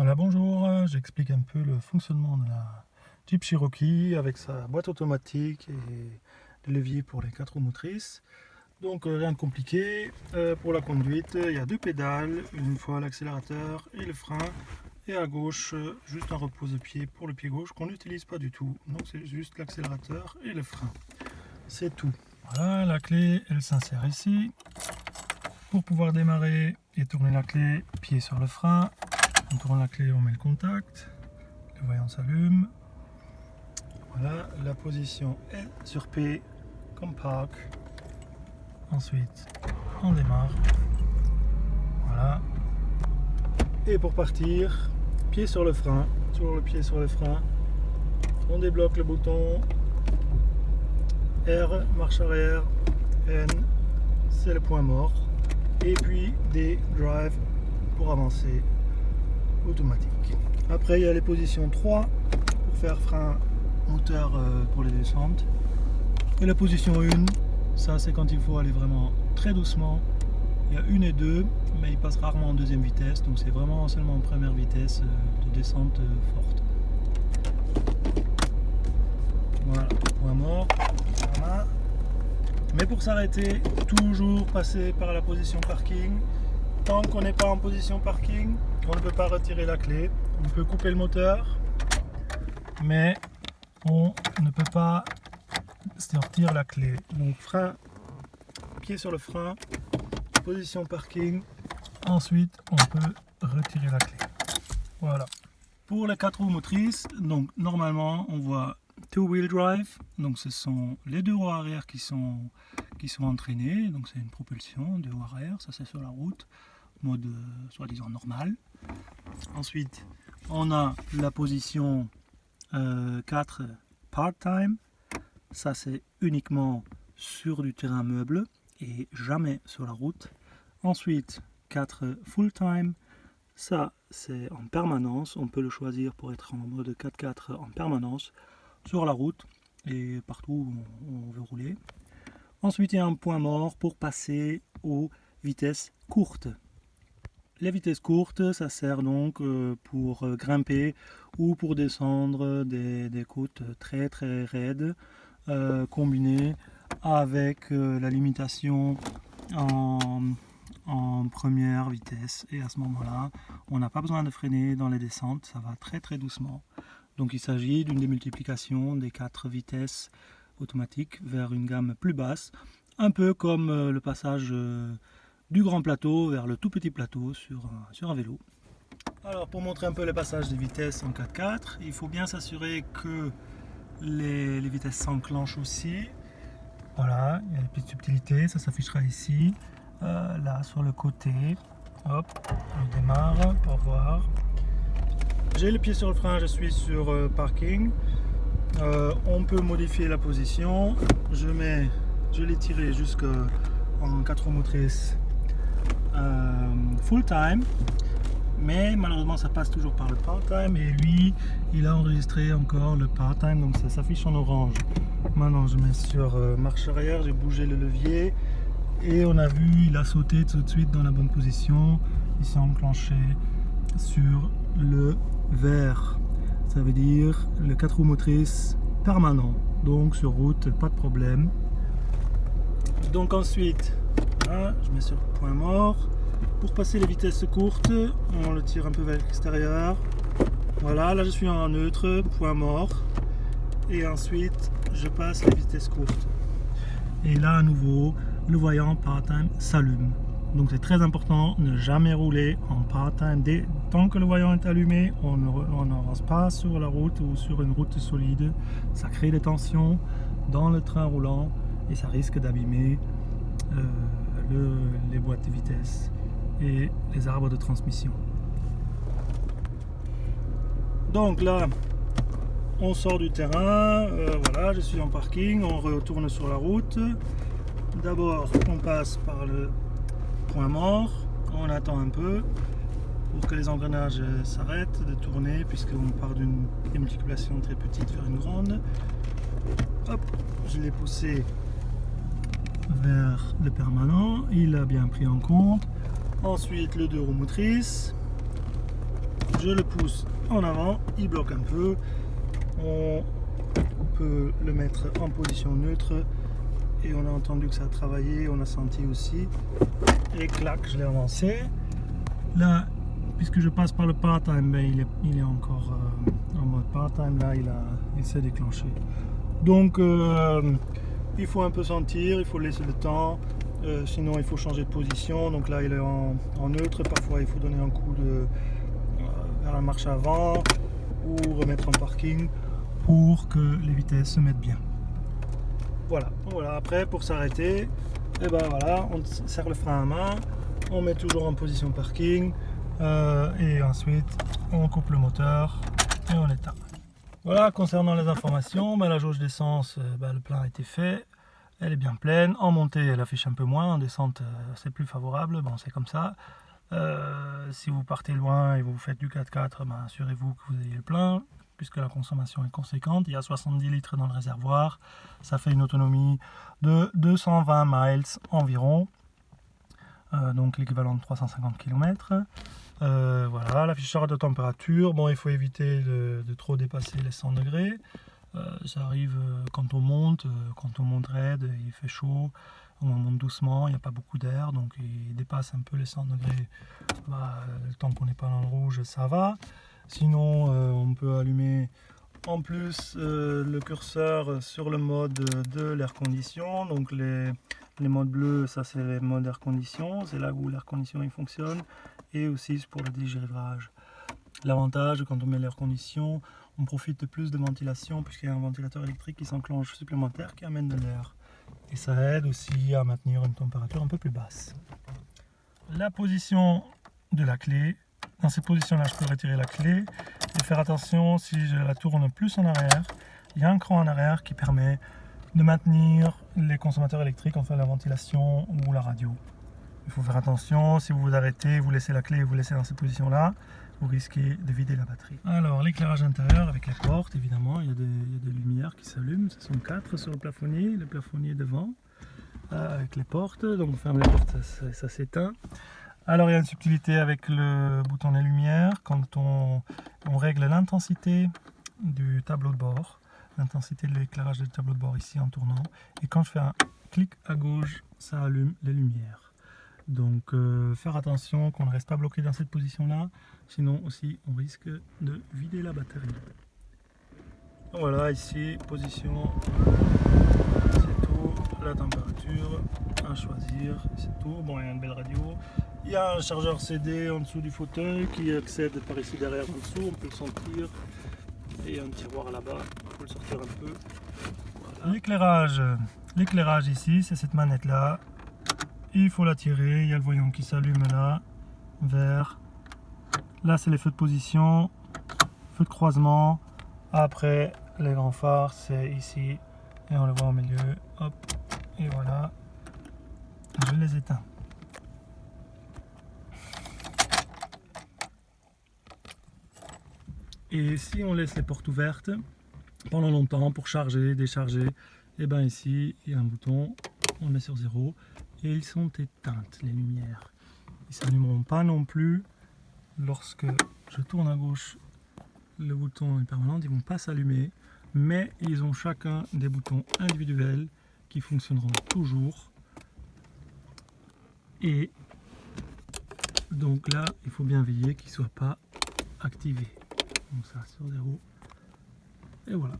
Voilà, bonjour, j'explique un peu le fonctionnement de la Jeep Cherokee avec sa boîte automatique et les leviers pour les 4 roues motrices. Donc rien de compliqué. Pour la conduite, il y a deux pédales, une fois l'accélérateur et le frein. Et à gauche, juste un repose-pied pour le pied gauche qu'on n'utilise pas du tout. Donc c'est juste l'accélérateur et le frein. C'est tout. Voilà, la clé, elle s'insère ici. Pour pouvoir démarrer et tourner la clé, pied sur le frein. On tourne la clé, on met le contact, le voyant s'allume. Voilà, la position est sur P comme park. Ensuite, on démarre. Voilà. Et pour partir, pied sur le frein, toujours le pied sur le frein. On débloque le bouton R, marche arrière, N, c'est le point mort. Et puis D, drive pour avancer. Automatique. Après il y a les positions 3 pour faire frein moteur pour les descentes. Et la position 1, ça c'est quand il faut aller vraiment très doucement. Il y a 1 et 2, mais il passe rarement en deuxième vitesse, donc c'est vraiment seulement en première vitesse de descente forte. Voilà, point mort. Voilà. Mais pour s'arrêter, toujours passer par la position parking. Tant qu'on n'est pas en position parking, on ne peut pas retirer la clé. On peut couper le moteur, mais on ne peut pas sortir la clé. Donc frein, pied sur le frein, position parking. Ensuite, on peut retirer la clé. Voilà. Pour les 4 roues motrices, donc normalement, on voit two-wheel drive. Donc ce sont les 2 roues arrière qui sont entraînées. Donc c'est une propulsion, 2 roues arrière. Ça c'est sur la route. Mode soi-disant normal. Ensuite, on a la position 4 part-time. Ça, c'est uniquement sur du terrain meuble et jamais sur la route. Ensuite, 4 full-time. Ça, c'est en permanence. On peut le choisir pour être en mode 4x4 en permanence sur la route et partout où on veut rouler. Ensuite, il y a un point mort pour passer aux vitesses courtes. Les vitesses courtes, ça sert donc pour grimper ou pour descendre des côtes très très raides, combinées avec la limitation en première vitesse. Et à ce moment-là, on n'a pas besoin de freiner dans les descentes, ça va très très doucement. Donc il s'agit d'une démultiplication des 4 vitesses automatiques vers une gamme plus basse, un peu comme le passage du grand plateau vers le tout petit plateau sur un vélo. Alors pour montrer un peu le passage des vitesses en 4x4, il faut bien s'assurer que les vitesses s'enclenchent aussi. Voilà, il y a des petites subtilités, ça s'affichera ici, là sur le côté. Hop, on démarre pour voir. J'ai le pied sur le frein, je suis sur parking. On peut modifier la position. Je l'ai tiré jusqu'en 4 roues motrices full time, mais malheureusement ça passe toujours par le part time et lui il a enregistré encore le part time, donc ça s'affiche en orange. Maintenant je mets sur marche arrière, j'ai bougé le levier et on a vu il a sauté tout de suite dans la bonne position, il s'est enclenché sur le vert, ça veut dire le 4 roues motrices permanent, donc sur route pas de problème. Donc ensuite voilà, je mets sur point mort. Pour passer les vitesses courtes, on le tire un peu vers l'extérieur. Voilà, là je suis en neutre, point mort. Et ensuite, je passe les vitesses courtes. Et là, à nouveau, le voyant part-time s'allume. Donc c'est très important, ne jamais rouler en part-time. Tant que le voyant est allumé, on n'avance pas sur la route ou sur une route solide. Ça crée des tensions dans le train roulant et ça risque d'abîmer les boîtes de vitesse et les arbres de transmission. Donc là, on sort du terrain, voilà, je suis en parking, on retourne sur la route. D'abord, on passe par le point mort, on attend un peu pour que les engrenages s'arrêtent de tourner, puisqu'on part d'une démultiplication très petite vers une grande. Hop, je l'ai poussé vers le permanent, il a bien pris en compte. Ensuite le 2 roues motrices, je le pousse en avant, il bloque un peu. On peut le mettre en position neutre et on a entendu que ça a travaillé, on a senti aussi. Et clac, je l'ai avancé. Là, puisque je passe par le part-time, ben, il est encore en mode part-time. Là, il s'est déclenché. Donc, il faut un peu sentir, il faut laisser le temps. Sinon, il faut changer de position. Donc là, il est en neutre. Parfois, il faut donner un coup vers la marche avant ou remettre en parking pour que les vitesses se mettent bien. Voilà. Après, pour s'arrêter, et ben voilà, on serre le frein à main, on met toujours en position parking et ensuite on coupe le moteur et on éteint. Voilà, concernant les informations, la jauge d'essence, le plein a été fait, elle est bien pleine. En montée, elle affiche un peu moins, en descente, c'est plus favorable, bon, c'est comme ça. Si vous partez loin et vous faites du 4x4, assurez-vous que vous ayez le plein, puisque la consommation est conséquente. Il y a 70 litres dans le réservoir, ça fait une autonomie de 220 miles environ, donc l'équivalent de 350 km. Voilà, l'afficheur de température, bon, il faut éviter de trop dépasser les 100 degrés. Ça arrive quand on monte raide, il fait chaud, on monte doucement, il n'y a pas beaucoup d'air, donc il dépasse un peu les 100 degrés. Le temps qu'on n'est pas dans le rouge, ça va. Sinon, on peut allumer en plus le curseur sur le mode de l'air condition. Donc les modes bleus, ça c'est les modes air condition, c'est là où l'air condition il fonctionne, et aussi pour le dégirage. L'avantage, quand on met l'air condition, on profite de plus de ventilation puisqu'il y a un ventilateur électrique qui s'enclenche supplémentaire qui amène de l'air. Et ça aide aussi à maintenir une température un peu plus basse. La position de la clé. Dans cette position-là, je peux retirer la clé et faire attention si je la tourne plus en arrière. Il y a un cran en arrière qui permet de maintenir les consommateurs électriques, enfin la ventilation ou la radio. Il faut faire attention, si vous vous arrêtez, vous laissez la clé et vous laissez dans cette position-là, vous risquez de vider la batterie. Alors l'éclairage intérieur avec les portes, évidemment, il y a des lumières qui s'allument. Ce sont 4 sur le plafonnier devant, avec les portes. Donc on ferme les portes, ça s'éteint. Alors il y a une subtilité avec le bouton des lumières, quand on règle l'intensité du tableau de bord, l'intensité de l'éclairage du tableau de bord ici en tournant, et quand je fais un clic à gauche, ça allume les lumières. Donc faire attention qu'on ne reste pas bloqué dans cette position là, sinon aussi on risque de vider la batterie. Voilà, ici position, c'est tout, la température à choisir, c'est tout. Bon, il y a une belle radio, il y a un chargeur CD en dessous du fauteuil qui accède par ici derrière en dessous, on peut le sentir, et un tiroir là-bas, il faut le sortir un peu. Voilà. L'éclairage ici, c'est cette manette là. Il faut la tirer, il y a le voyant qui s'allume là, vert. Là c'est les feux de position, feux de croisement. Après les grands phares c'est ici et on le voit au milieu. Hop, et voilà. Je les éteins. Et si on laisse les portes ouvertes pendant longtemps pour charger, décharger, et bien ici il y a un bouton, on le met sur 0. Et ils sont éteintes, les lumières. Ils ne s'allumeront pas non plus lorsque je tourne à gauche le bouton est permanent, ils ne vont pas s'allumer, mais ils ont chacun des boutons individuels qui fonctionneront toujours. Et donc là, il faut bien veiller qu'ils ne soient pas activés. Donc ça sur 0. Et voilà.